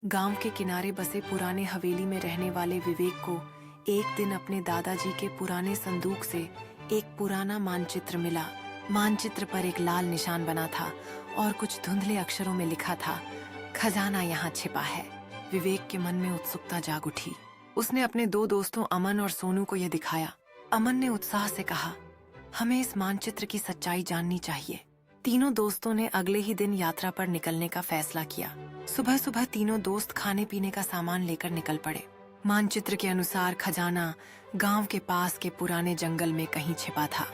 गांव के किनारे बसे पुराने हवेली में रहने वाले विवेक को एक दिन अपने दादाजी के पुराने संदूक से एक पुराना मानचित्र मिला। मानचित्र पर एक लाल निशान बना था और कुछ धुंधले अक्षरों में लिखा था, खजाना यहाँ छिपा है। विवेक के मन में उत्सुकता जाग उठी। उसने अपने दो दोस्तों अमन और सोनू को यह दिखाया। अमन ने उत्साह से कहा, हमें इस मानचित्र की सच्चाई जाननी चाहिए। तीनों दोस्तों ने अगले ही दिन यात्रा पर निकलने का फैसला किया। सुबह सुबह तीनों दोस्त खाने पीने का सामान लेकर निकल पड़े। मानचित्र के अनुसार खजाना गांव के पास के पुराने जंगल में कहीं छिपा था।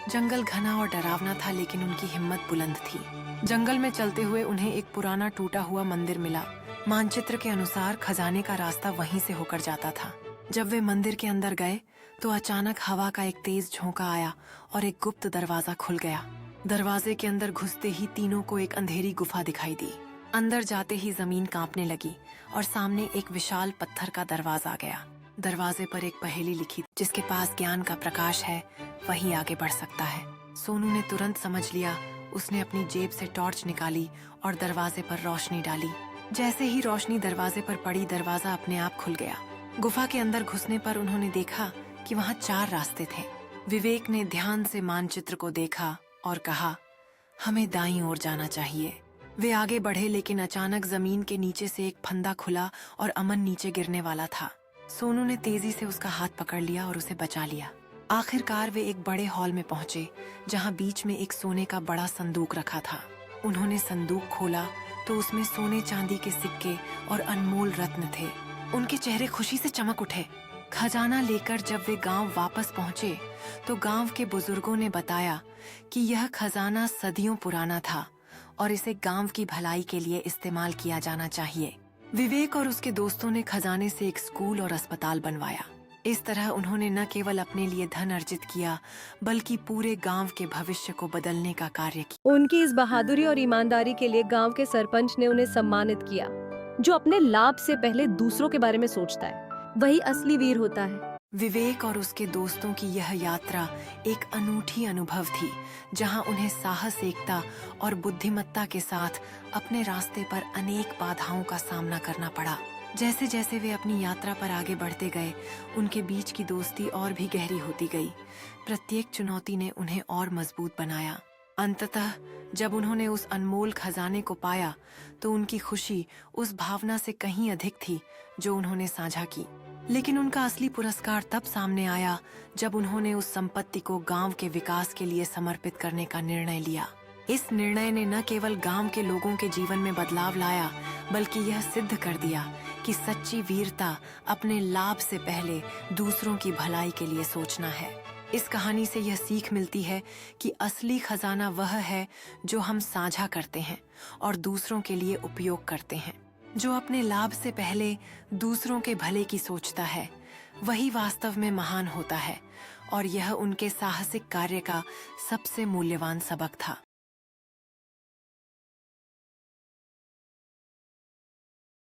जंगल घना और डरावना था, लेकिन उनकी हिम्मत बुलंद थी। जंगल में चलते हुए उन्हें एक पुराना टूटा हुआ मंदिर मिला। मानचित्र के अनुसार खजाने का रास्ता वहीं से होकर जाता था। जब वे मंदिर के अंदर गए तो अचानक हवा का एक तेज झोंका आया और एक गुप्त दरवाजा खुल गया। दरवाजे के अंदर घुसते ही तीनों को एक अंधेरी गुफा दिखाई दी। अंदर जाते ही जमीन कांपने लगी और सामने एक विशाल पत्थर का दरवाजा आ गया। दरवाजे पर एक पहेली लिखी, जिसके पास ज्ञान का प्रकाश है वही आगे बढ़ सकता है। सोनू ने तुरंत समझ लिया। उसने अपनी जेब से टॉर्च निकाली और दरवाजे पर रोशनी डाली। जैसे ही रोशनी दरवाजे पर पड़ी, दरवाजा अपने आप खुल गया। गुफा के अंदर घुसने पर उन्होंने देखा कि वहाँ 4 रास्ते थे। विवेक ने ध्यान से मानचित्र को देखा और कहा, हमें दाईं ओर जाना चाहिए। वे आगे बढ़े, लेकिन अचानक जमीन के नीचे से एक फंदा खुला और अमन नीचे गिरने वाला था। सोनू ने तेजी से उसका हाथ पकड़ लिया और उसे बचा लिया। आखिरकार वे एक बड़े हॉल में पहुंचे, जहां बीच में एक सोने का बड़ा संदूक रखा था। उन्होंने संदूक खोला तो उसमें सोने चांदी के सिक्के और अनमोल रत्न थे। उनके चेहरे खुशी से चमक उठे। खजाना लेकर जब वे गांव वापस पहुंचे तो गांव के बुजुर्गों ने बताया कि यह खजाना सदियों पुराना था और इसे गांव की भलाई के लिए इस्तेमाल किया जाना चाहिए। विवेक और उसके दोस्तों ने खजाने से एक स्कूल और अस्पताल बनवाया। इस तरह उन्होंने न केवल अपने लिए धन अर्जित किया, बल्कि पूरे गांव के भविष्य को बदलने का कार्य किया। उनकी इस बहादुरी और ईमानदारी के लिए गांव के सरपंच ने उन्हें सम्मानित किया। जो अपने लाभ से पहले दूसरों के बारे में सोचता है, वही असली वीर होता है। विवेक और उसके दोस्तों की यह यात्रा एक अनूठी अनुभव थी, जहां उन्हें साहस, एकता और बुद्धिमत्ता के साथ अपने रास्ते पर अनेक बाधाओं का सामना करना पड़ा। जैसे जैसे वे अपनी यात्रा पर आगे बढ़ते गए, उनके बीच की दोस्ती और भी गहरी होती गई। प्रत्येक चुनौती ने उन्हें और मजबूत बनाया। अंततः जब उन्होंने उस अनमोल खजाने को पाया तो उनकी खुशी उस भावना से कहीं अधिक थी जो उन्होंने साझा की। लेकिन उनका असली पुरस्कार तब सामने आया जब उन्होंने उस संपत्ति को गांव के विकास के लिए समर्पित करने का निर्णय लिया। इस निर्णय ने न केवल गांव के लोगों के जीवन में बदलाव लाया, बल्कि यह सिद्ध कर दिया कि सच्ची वीरता अपने लाभ से पहले दूसरों की भलाई के लिए सोचना है। इस कहानी से यह सीख मिलती है कि असली खजाना वह है जो हम साझा करते हैं और दूसरों के लिए उपयोग करते हैं। जो अपने लाभ से पहले दूसरों के भले की सोचता है, वही वास्तव में महान होता है। और यह उनके साहसिक कार्य का सबसे मूल्यवान सबक था।